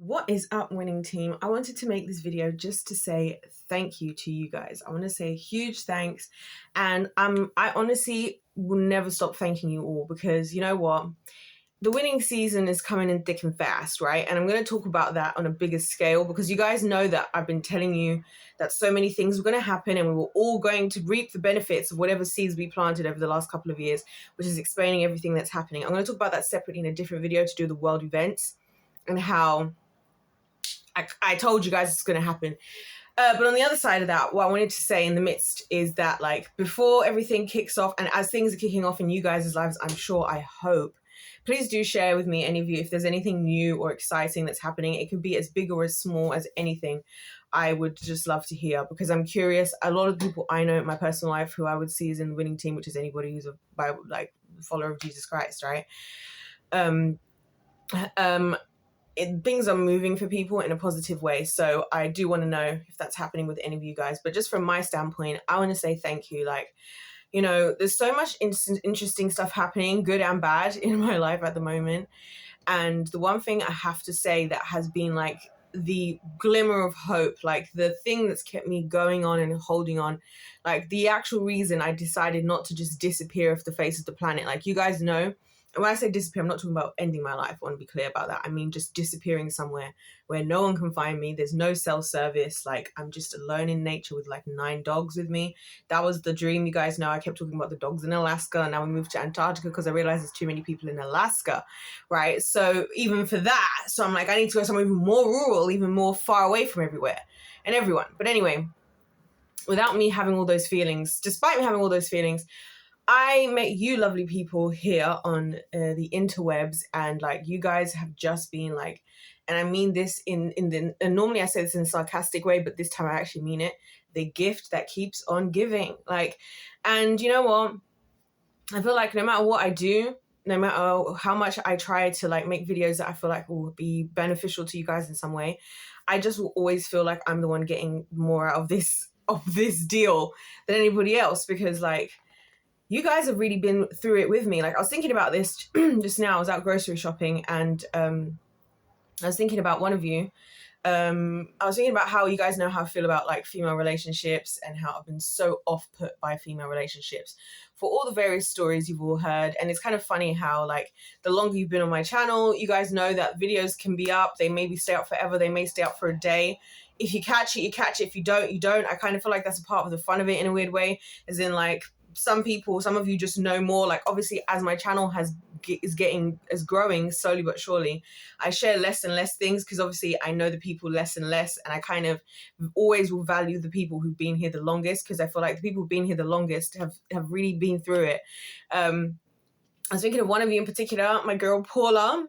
What is up, winning team? I wanted to make this video just to say thank you to you guys. I want to say huge thanks, and I honestly will never stop thanking you all, because you know what? The winning season is coming in thick and fast, right? And I'm going to talk about that on a bigger scale, because you guys know that I've been telling you that so many things were going to happen and we were all going to reap the benefits of whatever seeds we planted over the last couple of years, which is explaining everything that's happening. I'm going to talk about that separately in a different video to do the world events and how I told you guys it's going to happen. But on the other side of that, what I wanted to say in the midst is that, like, before everything kicks off and as things are kicking off in you guys' lives, I'm sure, I hope, please do share with me, any of you, if there's anything new or exciting that's happening. It can be as big or as small as anything. I would just love to hear, because I'm curious. A lot of people I know in my personal life who I would see as in the winning team, which is anybody who's a Bible, like, follower of Jesus Christ, right? Things are moving for people in a positive way. So I do want to know if that's happening with any of you guys. But just from my standpoint, I want to say thank you. Like, you know, there's so much interesting stuff happening, good and bad, in my life at the moment. And the one thing I have to say that has been like the glimmer of hope, like the thing that's kept me going on and holding on, like the actual reason I decided not to just disappear off the face of the planet. Like, you guys know, and when I say disappear, I'm not talking about ending my life. I want to be clear about that. I mean just disappearing somewhere where no one can find me. There's no cell service. Like, I'm just alone in nature with like 9 dogs with me. That was the dream. You guys know I kept talking about the dogs in Alaska, and now we moved to Antarctica because I realized there's too many people in Alaska, right? So even for that, so I'm like, I need to go somewhere even more rural, even more far away from everywhere and everyone. But anyway, without me having all those feelings, despite me having all those feelings, I met you lovely people here on the interwebs, and like, you guys have just been like, and I mean this and normally I say this in a sarcastic way, but this time I actually mean it, the gift that keeps on giving. Like, and you know what? I feel like no matter what I do, no matter how much I try to like make videos that I feel like will be beneficial to you guys in some way, I just will always feel like I'm the one getting more out of this deal than anybody else, because like, you guys have really been through it with me. Like, I was thinking about this just now. I was out grocery shopping, and I was thinking about one of you. I was thinking about how you guys know how I feel about like female relationships, and how I've been so off put by female relationships for all the various stories you've all heard. And it's kind of funny how, like, the longer you've been on my channel, you guys know that videos can be up. They maybe stay up forever. They may stay up for a day. If you catch it, you catch it. If you don't, you don't. I kind of feel like that's a part of the fun of it in a weird way, as in like, some of you just know more. Like, obviously, as my channel is growing slowly but surely, I share less and less things, because obviously I know the people less and less, and I kind of always will value the people who've been here the longest, because I feel like the people who've been here the longest have really been through it. I was thinking of one of you in particular, my girl Paula,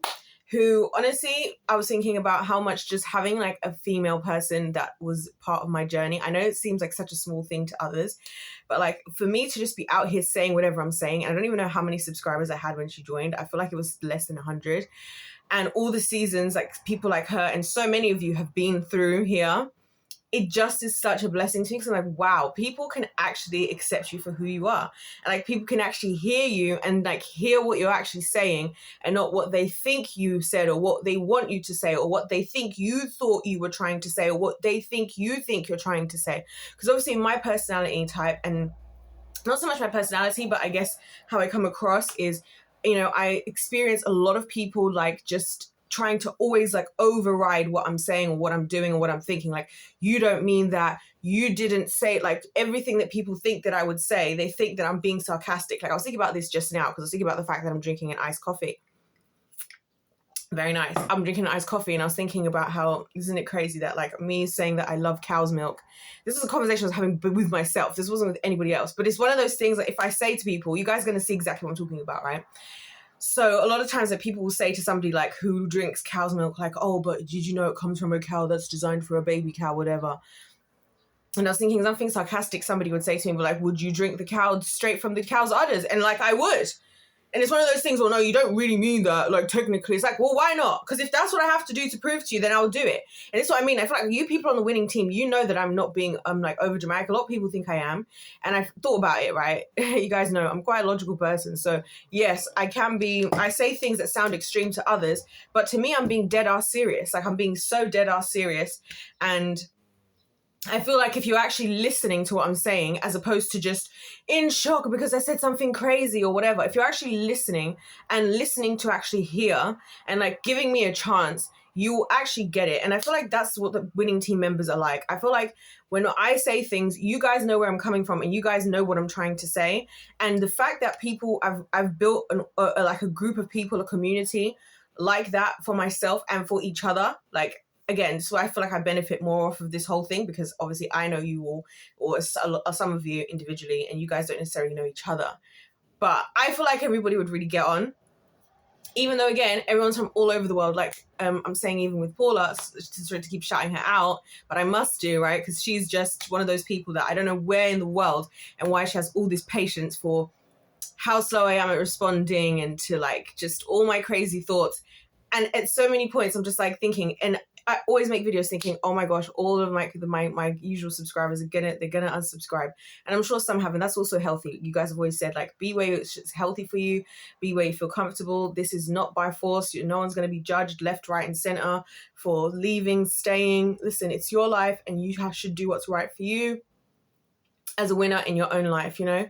who honestly, I was thinking about how much just having like a female person that was part of my journey. I know it seems like such a small thing to others, but like, for me to just be out here saying whatever I'm saying, I don't even know how many subscribers I had when she joined. I feel like it was less than 100. And all the seasons, like, people like her and so many of you have been through here. It just is such a blessing to me, because I'm like, wow, people can actually accept you for who you are. And like, people can actually hear you and like hear what you're actually saying, and not what they think you said, or what they want you to say, or what they think you thought you were trying to say, or what they think you're trying to say. Because obviously my personality type, and not so much my personality, but I guess how I come across is, you know, I experience a lot of people like just trying to always like override what I'm saying or what I'm doing or what I'm thinking. Like, you don't mean that, you didn't say it. Like, everything that people think that I would say, they think that I'm being sarcastic. Like, I was thinking about this just now, because I was thinking about the fact that I'm drinking an iced coffee. Very nice. I'm drinking an iced coffee, and I was thinking about how, isn't it crazy that like me saying that I love cow's milk, this is a conversation I was having with myself. This wasn't with anybody else, but it's one of those things that if I say to people, you guys are going to see exactly what I'm talking about, right? So a lot of times that people will say to somebody like who drinks cow's milk, like, oh, but did you know it comes from a cow that's designed for a baby cow, whatever. And I was thinking something sarcastic somebody would say to me, like, would you drink the cow straight from the cow's udders? And like, I would. And it's one of those things, well, no, you don't really mean that, like, technically. It's like, well, why not? Because if that's what I have to do to prove to you, then I'll do it. And it's what I mean. I feel like you people on the winning team, you know that I'm not being, like, over dramatic. A lot of people think I am. And I've thought about it, right? You guys know I'm quite a logical person. So, yes, I say things that sound extreme to others. But to me, I'm being dead ass serious. Like, I'm being so dead ass serious. And I feel like if you're actually listening to what I'm saying, as opposed to just in shock because I said something crazy or whatever, if you're actually listening and listening to actually hear and like giving me a chance, you will actually get it. And I feel like that's what the winning team members are like. I feel like when I say things, you guys know where I'm coming from and you guys know what I'm trying to say. And the fact that I've built like a group of people, a community like that for myself and for each other, like, again, so I feel like I benefit more off of this whole thing because obviously I know you all, or some of you individually, and you guys don't necessarily know each other. But I feel like everybody would really get on. Even though, again, everyone's from all over the world. Like I'm saying, even with Paula, to keep shouting her out, but I must do, right? Because she's just one of those people that I don't know where in the world and why she has all this patience for how slow I am at responding and to like just all my crazy thoughts. And at so many points, I'm just like thinking, and I always make videos thinking, oh my gosh, all of my usual subscribers they're gonna unsubscribe, and I'm sure some have, and that's also healthy. You guys have always said like, be where it's healthy for you, be where you feel comfortable. This is not by force. No one's gonna be judged left, right, and center for leaving, staying. Listen, it's your life, and you should do what's right for you as a winner in your own life, you know.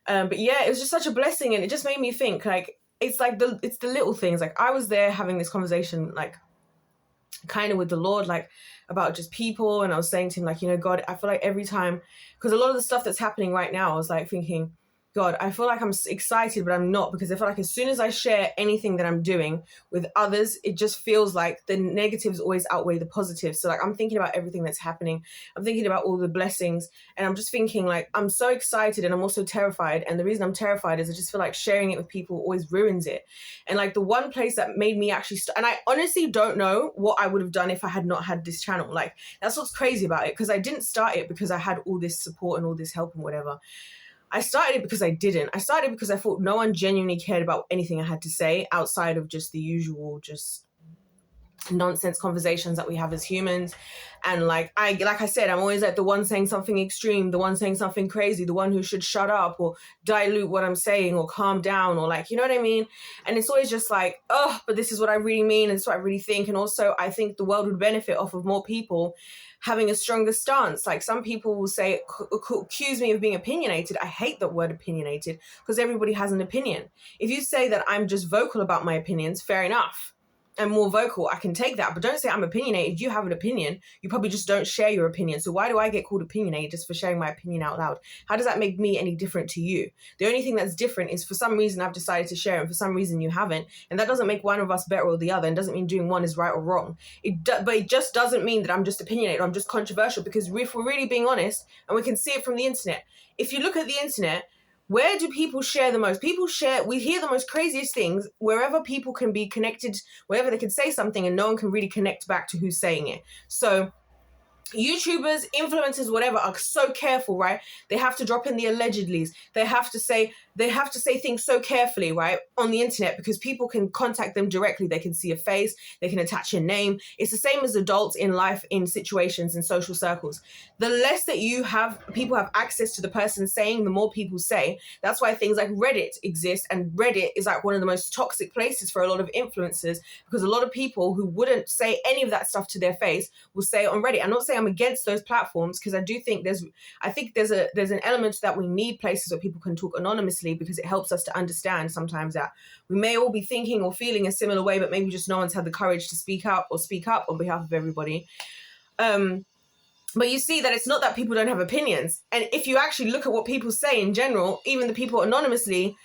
But yeah, it was just such a blessing, and it just made me think like it's the little things. Like I was there having this conversation like kind of with the Lord, like about just people, and I was saying to him like, you know, God, I feel like every time, because a lot of the stuff that's happening right now, I was like thinking, God, I feel like I'm excited, but I'm not, because I feel like as soon as I share anything that I'm doing with others, it just feels like the negatives always outweigh the positives. So like I'm thinking about everything that's happening. I'm thinking about all the blessings, and I'm just thinking like, I'm so excited and I'm also terrified. And the reason I'm terrified is I just feel like sharing it with people always ruins it. And like the one place that made me actually, and I honestly don't know what I would have done if I had not had this channel. Like that's what's crazy about it, because I didn't start it because I had all this support and all this help and whatever. I started it because I didn't. I started because I thought no one genuinely cared about anything I had to say outside of just the usual, just nonsense conversations that we have as humans. And like I said, I'm always like the one saying something extreme, the one saying something crazy, the one who should shut up or dilute what I'm saying or calm down, or like, you know what I mean? And it's always just like, oh, but this is what I really mean, and it's what I really think. And also I think the world would benefit off of more people having a stronger stance. Like some people will say, accuse me of being opinionated. I hate that word opinionated, because everybody has an opinion. If you say that I'm just vocal about my opinions, fair enough. I'm more vocal, I can take that, but don't say I'm opinionated. You have an opinion, you probably just don't share your opinion. So why do I get called opinionated just for sharing my opinion out loud? How does that make me any different to you? The only thing that's different is for some reason I've decided to share it, and for some reason you haven't, and that doesn't make one of us better or the other, and doesn't mean doing one is right or wrong. But it just doesn't mean that I'm just opinionated or I'm just controversial, because if we're really being honest, and we can see it from the internet, if you look at the internet, where do people share the most? We hear the most craziest things wherever people can be connected, wherever they can say something and no one can really connect back to who's saying it. So YouTubers, influencers, whatever, are so careful, right? They have to drop in the allegedlys. They have to say things so carefully, right, on the internet, because people can contact them directly. They can see a face, they can attach your name. It's the same as adults in life, in situations, in social circles. The less that people have access to the person saying, the more people say. That's why things like Reddit exist, and Reddit is like one of the most toxic places for a lot of influencers, because a lot of people who wouldn't say any of that stuff to their face will say it on Reddit. I'm not saying I'm against those platforms, because I do think there's an element that we need places where people can talk anonymously, because it helps us to understand sometimes that we may all be thinking or feeling a similar way, but maybe just no one's had the courage to speak up on behalf of everybody. But you see that it's not that people don't have opinions. And if you actually look at what people say in general, even the people anonymously,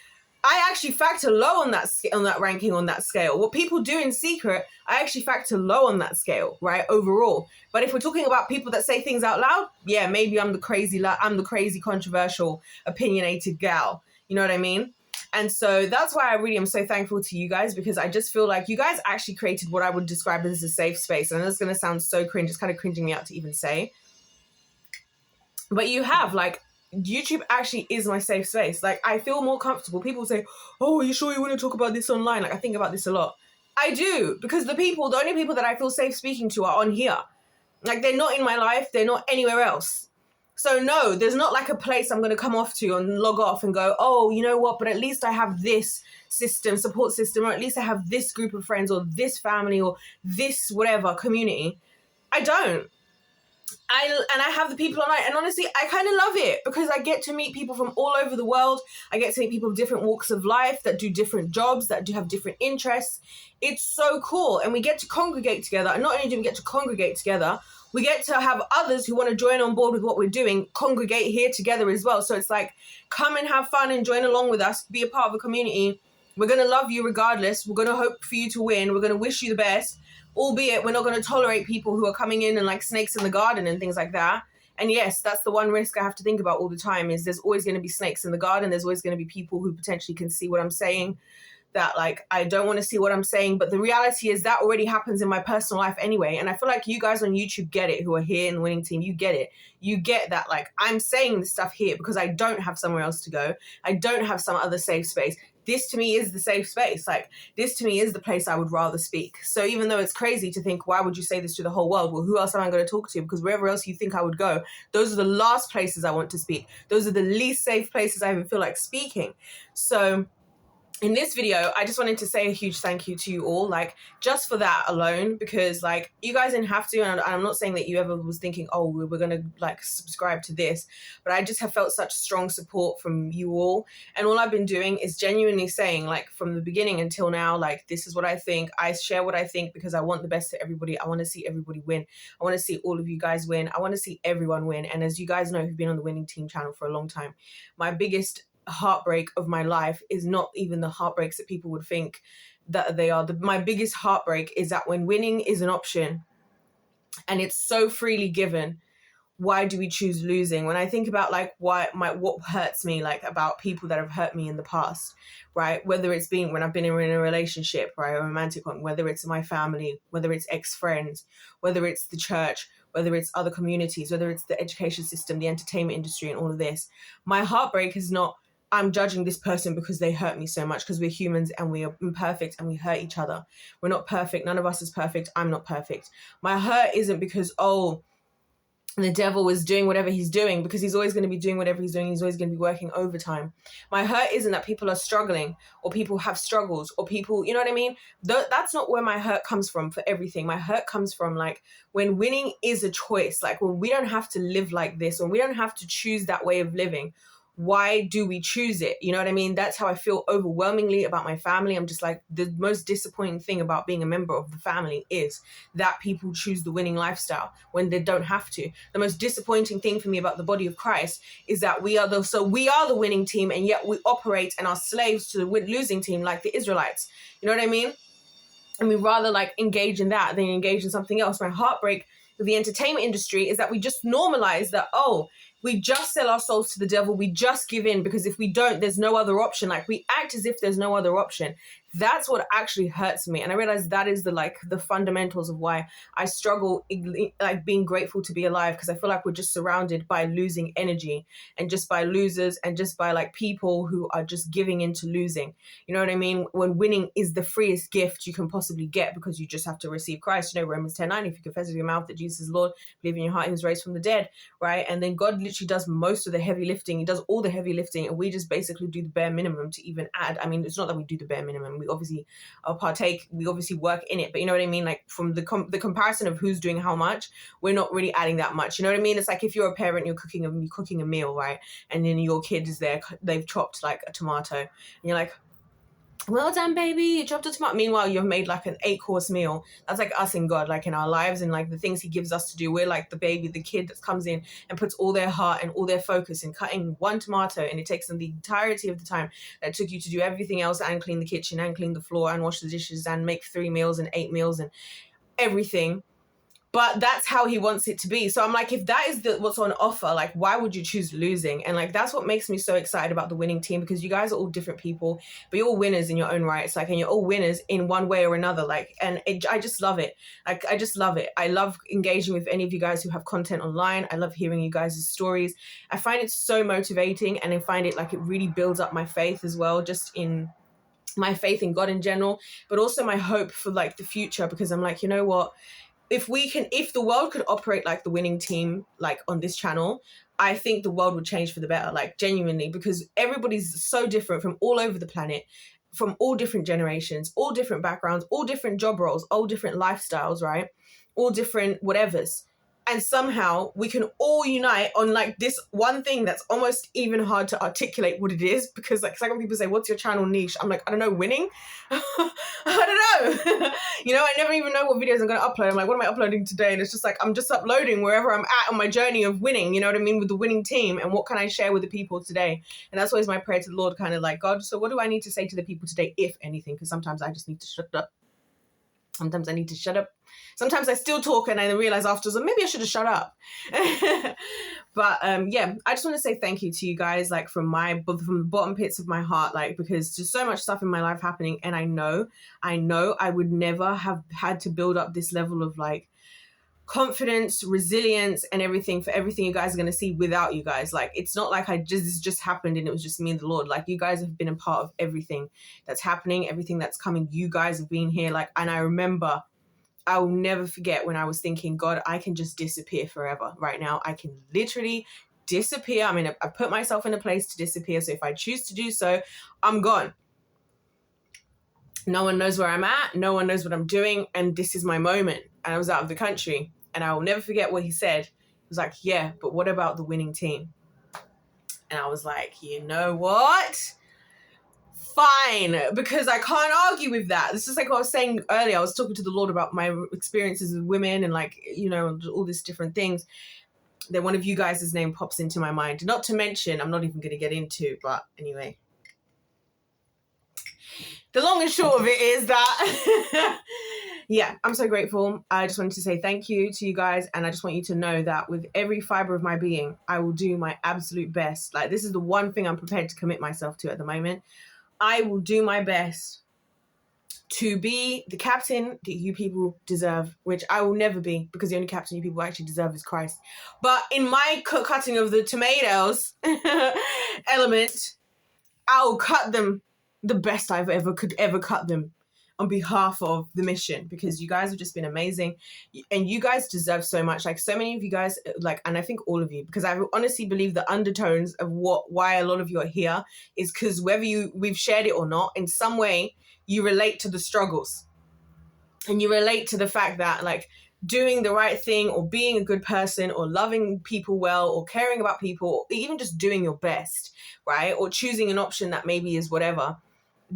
I actually factor low on that ranking, on that scale. What people do in secret, I actually factor low on that scale, right, overall. But if we're talking about people that say things out loud, yeah, maybe I'm the crazy, controversial, opinionated gal. You know what I mean? And so that's why I really am so thankful to you guys, because I just feel like you guys actually created what I would describe as a safe space. And that's going to sound so cringe. It's kind of cringing me out to even say. But you have, like, YouTube actually is my safe space. Like, I feel more comfortable. People say, oh, are you sure you want to talk about this online? Like, I think about this a lot. I do, because the only people that I feel safe speaking to are on here. Like, they're not in my life. They're not anywhere else. So no, there's not like a place I'm going to come off to and log off and go, oh, you know what? But at least I have this support system, or at least I have this group of friends, or this family, or this whatever community. I don't. I have the people online, and honestly, I kind of love it because I get to meet people from all over the world. I get to meet people of different walks of life that do different jobs, that do have different interests. It's so cool, and we get to congregate together. And not only do we get to congregate together, we get to have others who want to join on board with what we're doing congregate here together as well. So it's like, come and have fun and join along with us, be a part of a community. We're going to love you regardless. We're going to hope for you to win. We're going to wish you the best. Albeit we're not going to tolerate people who are coming in and like snakes in the garden and things like that. And yes, that's the one risk I have to think about all the time, is there's always going to be snakes in the garden. There's always going to be people who potentially can see what I'm saying, that like, I don't want to see what I'm saying. But the reality is that already happens in my personal life anyway. And I feel like you guys on YouTube get it, who are here in the winning team. You get it. You get that, like, I'm saying this stuff here because I don't have somewhere else to go. I don't have some other safe space. This to me is the safe space. Like, this to me is the place I would rather speak. So even though it's crazy to think, why would you say this to the whole world? Well, who else am I going to talk to? Because wherever else you think I would go, those are the last places I want to speak. Those are the least safe places I even feel like speaking. So in this video, I just wanted to say a huge thank you to you all, like, just for that alone, because like, you guys didn't have to, and I'm not saying that you ever was thinking, oh, we're going to like subscribe to this, but I just have felt such strong support from you all. And all I've been doing is genuinely saying, like, from the beginning until now, like, this is what I think. I share what I think because I want the best for everybody. I want to see everybody win. I want to see all of you guys win. I want to see everyone win. And as you guys know, who've been on the Winning Team channel for a long time, my biggest heartbreak of my life is not even the heartbreaks that people would think that they are. My biggest heartbreak is that when winning is an option and it's so freely given, why do we choose losing? When I think about like what hurts me, like about people that have hurt me in the past, right? Whether it's been when I've been in a relationship, right, a romantic one, whether it's my family, whether it's ex-friends, whether it's the church, whether it's other communities, whether it's the education system, the entertainment industry, and all of this. My heartbreak is not, I'm judging this person because they hurt me so much, because we're humans and we are imperfect and we hurt each other. We're not perfect. None of us is perfect. I'm not perfect. My hurt isn't because, oh, the devil is doing whatever he's doing, because he's always going to be doing whatever he's doing. He's always going to be working overtime. My hurt isn't that people are struggling or people have struggles or people, you know what I mean? That's not where my hurt comes from for everything. My hurt comes from like when winning is a choice, like when we don't have to live like this, or we don't have to choose that way of living. Why do we choose it? You know what I mean? That's how I feel overwhelmingly about my family. I'm just like, the most disappointing thing about being a member of the family is that people choose the winning lifestyle when they don't have to. The most disappointing thing for me about the body of Christ is that we are the winning team, and yet we operate and are slaves to the losing team like the Israelites. You know what I mean? And we rather like engage in that than engage in something else. My heartbreak with the entertainment industry is that we just normalize that, oh, we just sell our souls to the devil. We just give in, because if we don't, there's no other option. Like, we act as if there's no other option. That's what actually hurts me. And I realize that is the fundamentals of why I struggle, like being grateful to be alive, because I feel like we're just surrounded by losing energy, and just by losers, and just by like people who are just giving into losing. You know what I mean? When winning is the freest gift you can possibly get, because you just have to receive Christ. You know, Romans 10:9, if you confess with your mouth that Jesus is Lord, believe in your heart he was raised from the dead, right? And then God literally does most of the heavy lifting. He does all the heavy lifting, and we just basically do the bare minimum to even add. I mean, it's not that we do the bare minimum. We obviously partake, we obviously work in it, but you know what I mean? Like, from the comparison of who's doing how much, we're not really adding that much. You know what I mean? It's like if you're a parent, you're cooking a meal, right? And then your kid is there, they've chopped like a tomato, and you're like, well done, baby, you chopped a tomato. Meanwhile, you've made like an 8-course meal. That's like us and God, like in our lives and like the things he gives us to do. We're like the baby, the kid that comes in and puts all their heart and all their focus in cutting one tomato, and it takes them the entirety of the time that took you to do everything else, and clean the kitchen and clean the floor and wash the dishes and make 3 meals and 8 meals and everything. but that's how he wants it to be. So I'm like, if that is what's on offer, like, why would you choose losing? And like, that's what makes me so excited about the winning team, because you guys are all different people, but you're all winners in your own rights. Like, and you're all winners in one way or another. Like, and I just love it. Like, I just love it. I love engaging with any of you guys who have content online. I love hearing you guys' stories. I find it so motivating, and I find it like it really builds up my faith as well, just in my faith in God in general, but also my hope for like the future, because I'm like, you know what? If the world could operate like the winning team, like on this channel, I think the world would change for the better, like genuinely, because everybody's so different from all over the planet, from all different generations, all different backgrounds, all different job roles, all different lifestyles, right? All different whatevers. And somehow we can all unite on like this one thing that's almost even hard to articulate what it is, because like when people say, what's your channel niche? I'm like, I don't know, winning? I don't know. You know, I never even know what videos I'm going to upload. I'm like, what am I uploading today? And it's just like, I'm just uploading wherever I'm at on my journey of winning, you know what I mean, with the winning team, and what can I share with the people today? And that's always my prayer to the Lord, kind of like, God, so what do I need to say to the people today, if anything? Because sometimes I just need to shut up. Sometimes I need to shut up. Sometimes I still talk and I realize afterwards, maybe I should have shut up. But yeah, I just want to say thank you to you guys, like from the bottom pits of my heart, like, because there's so much stuff in my life happening, and I know I would never have had to build up this level of like confidence, resilience, and everything for everything you guys are going to see without you guys. Like, it's not like this just happened and it was just me and the Lord. Like, you guys have been a part of everything that's happening, everything that's coming. You guys have been here. Like, and I remember, I will never forget when I was thinking, God, I can just disappear forever right now. I can literally disappear. I mean, I put myself in a place to disappear. So if I choose to do so, I'm gone. No one knows where I'm at. No one knows what I'm doing. And this is my moment. And I was out of the country. And I will never forget what he said. He was like, yeah, but what about the winning team? And I was like, you know what? Fine, because I can't argue with that. This is like what I was saying earlier. I was talking to the Lord about my experiences with women and like, you know, all these different things. Then one of you guys' name pops into my mind. Not to mention, I'm not even going to get into, but anyway. The long and short of it is that, yeah, I'm so grateful. I just wanted to say thank you to you guys. And I just want you to know that with every fiber of my being, I will do my absolute best. Like, this is the one thing I'm prepared to commit myself to at the moment. I will do my best to be the captain that you people deserve, which I will never be, because the only captain you people actually deserve is Christ. But in my cutting of the tomatoes element, I'll cut them the best I've could ever cut them on behalf of the mission, because you guys have just been amazing, and you guys deserve so much. Like, so many of you guys, like, and I think all of you, because I honestly believe the undertones of why a lot of you are here is because whether we've shared it or not, in some way you relate to the struggles, and you relate to the fact that like doing the right thing, or being a good person, or loving people well, or caring about people, or even just doing your best, right? Or choosing an option that maybe is whatever,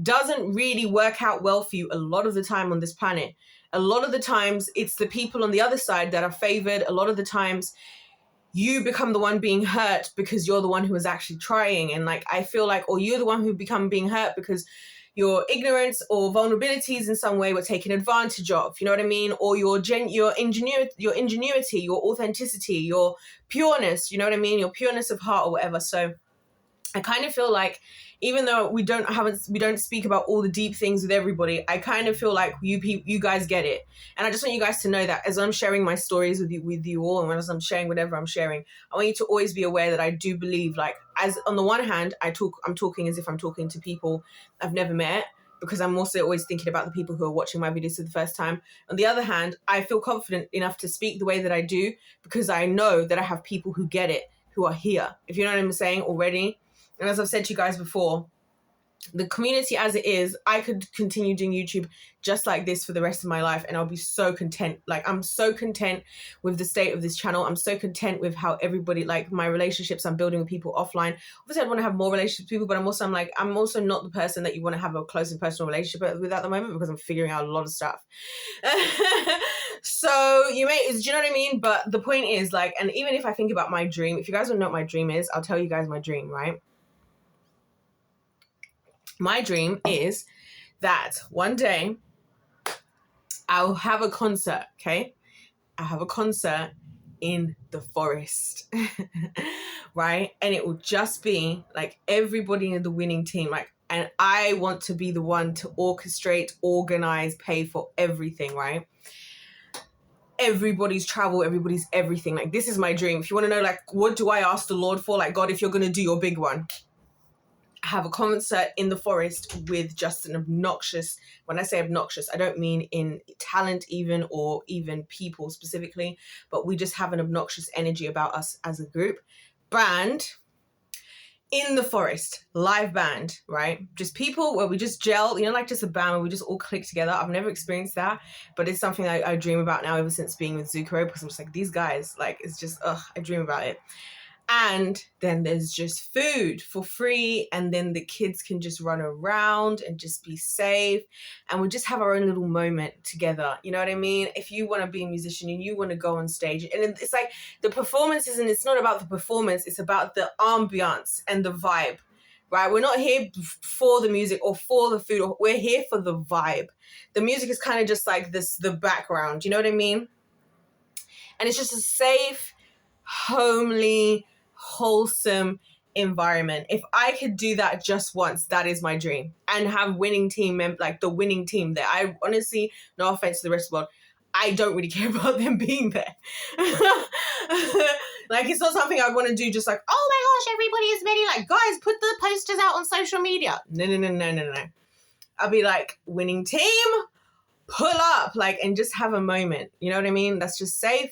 doesn't really work out well for you a lot of the time on this planet. A lot of the times it's the people on the other side that are favored. A lot of the times you become the one being hurt because you're the one who is actually trying. And like, I feel like, or you're the one who become being hurt because your ignorance or vulnerabilities in some way were taken advantage of, you know what I mean? Or your ingenuity, your authenticity, your pureness, you know what I mean? Your pureness of heart or whatever. So I kind of feel like, even though we don't speak about all the deep things with everybody, I kind of feel like you guys get it. And I just want you guys to know that as I'm sharing my stories with you all, and as I'm sharing whatever I'm sharing, I want you to always be aware that I do believe, like, as on the one hand, I'm talking as if I'm talking to people I've never met, because I'm also always thinking about the people who are watching my videos for the first time. On the other hand, I feel confident enough to speak the way that I do, because I know that I have people who get it, who are here, if you know what I'm saying already. And as I've said to you guys before, the community as it is, I could continue doing YouTube just like this for the rest of my life, and I'll be so content. Like, I'm so content with the state of this channel. I'm so content with how everybody, like, my relationships I'm building with people offline. Obviously, I'd want to have more relationships with people, but I'm also not the person that you want to have a close and personal relationship with at the moment, because I'm figuring out a lot of stuff. So do you know what I mean? But the point is, like, and even if I think about my dream, if you guys don't know what my dream is, I'll tell you guys my dream, right? My dream is that one day I'll have a concert, okay? I have a concert in the forest, right? And it will just be like everybody in the winning team, like, and I want to be the one to orchestrate, organize, pay for everything, right? Everybody's travel, everybody's everything. Like, this is my dream. If you want to know, like, what do I ask the Lord for? Like, God, if you're going to do your big one, have a concert in the forest with just an obnoxious, when I say obnoxious, I don't mean in talent even, or even people specifically, but we just have an obnoxious energy about us as a group. Band in the forest, live band, right? Just people where we just gel, you know, like just a band where we just all click together. I've never experienced that, but it's something that I dream about now ever since being with Zucchero, because I'm just like, these guys, like, it's just, I dream about it. And then there's just food for free, and then the kids can just run around and just be safe, and we just have our own little moment together. You know what I mean? If you want to be a musician and you want to go on stage, and it's like the performances, and it's not about the performance, it's about the ambiance and the vibe, right? We're not here for the music or for the food, or we're here for the vibe. The music is kind of just like this, the background, you know what I mean? And it's just a safe, homely, wholesome environment. If I could do that just once, that is my dream. And have winning team, like the winning team there. I honestly, no offense to the rest of the world, I don't really care about them being there. Like, it's not something I'd want to do just like, oh my gosh, everybody is ready. Like, guys, put the posters out on social media. No. I'll be like, winning team, pull up, like, and just have a moment. You know what I mean? That's just safe.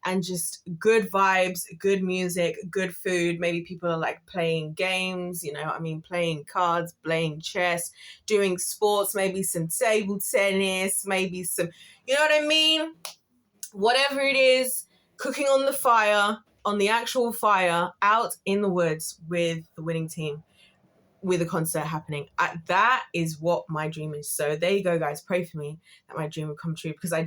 And just good vibes, good music, good food. Maybe people are like playing games, you know, I mean, playing cards, playing chess, doing sports, maybe some table tennis, maybe some, you know what I mean? Whatever it is, cooking on the fire, on the actual fire, out in the woods with the winning team, with a concert happening. That is what my dream is. So there you go, guys. Pray for me that my dream will come true, because I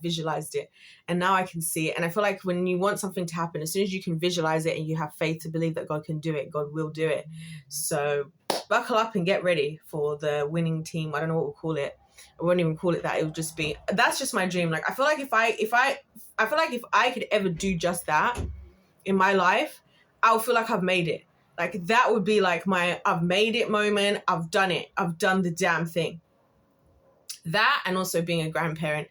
visualized it, and now I can see it. And I feel like when you want something to happen, as soon as you can visualize it and you have faith to believe that God can do it, God will do it. So buckle up and get ready for the winning team. I don't know what we'll call it. I won't even call it that. It will just be, that's just my dream. Like, I feel like if I could ever do just that in my life, I'll feel like I've made it. Like, that would be like my I've made it moment. I've done it. I've done the damn thing. That, and also being a grandparent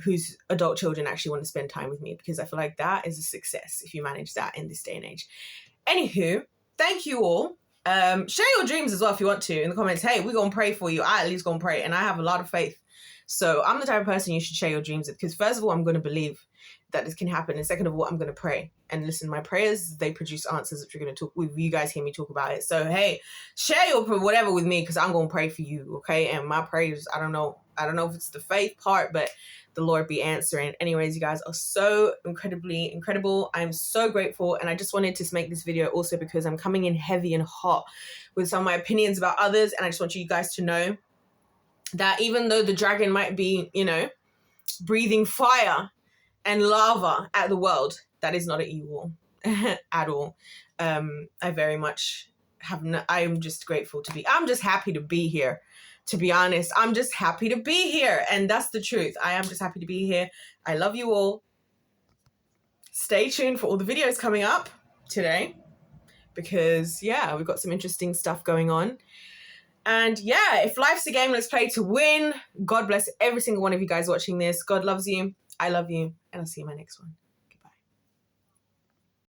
whose adult children actually want to spend time with me, because I feel like that is a success if you manage that in this day and age. Anywho, thank you all. Share your dreams as well if you want to in the comments. Hey, we're going to pray for you. I at least going to pray, and I have a lot of faith. So I'm the type of person you should share your dreams with, because first of all, I'm going to believe that this can happen, and second of all, I'm going to pray. And listen, my prayers, they produce answers, if you're going to talk with you guys, hear me talk about it. So hey, share your whatever with me, because I'm going to pray for you, okay? And my prayers, I don't know if it's the faith part, but the Lord be answering. Anyways, you guys are so incredibly incredible. I'm so grateful, and I just wanted to make this video also because I'm coming in heavy and hot with some of my opinions about others, and I just want you guys to know that even though the dragon might be, you know, breathing fire and lava at the world, that is not an evil at all. I very much I'm just grateful to be, I'm just happy to be here. To be honest, I'm just happy to be here. And that's the truth. I am just happy to be here. I love you all. Stay tuned for all the videos coming up today, because yeah, we've got some interesting stuff going on. And yeah, if life's a game, let's play to win. God bless every single one of you guys watching this. God loves you. I love you. And I'll see you in my next one.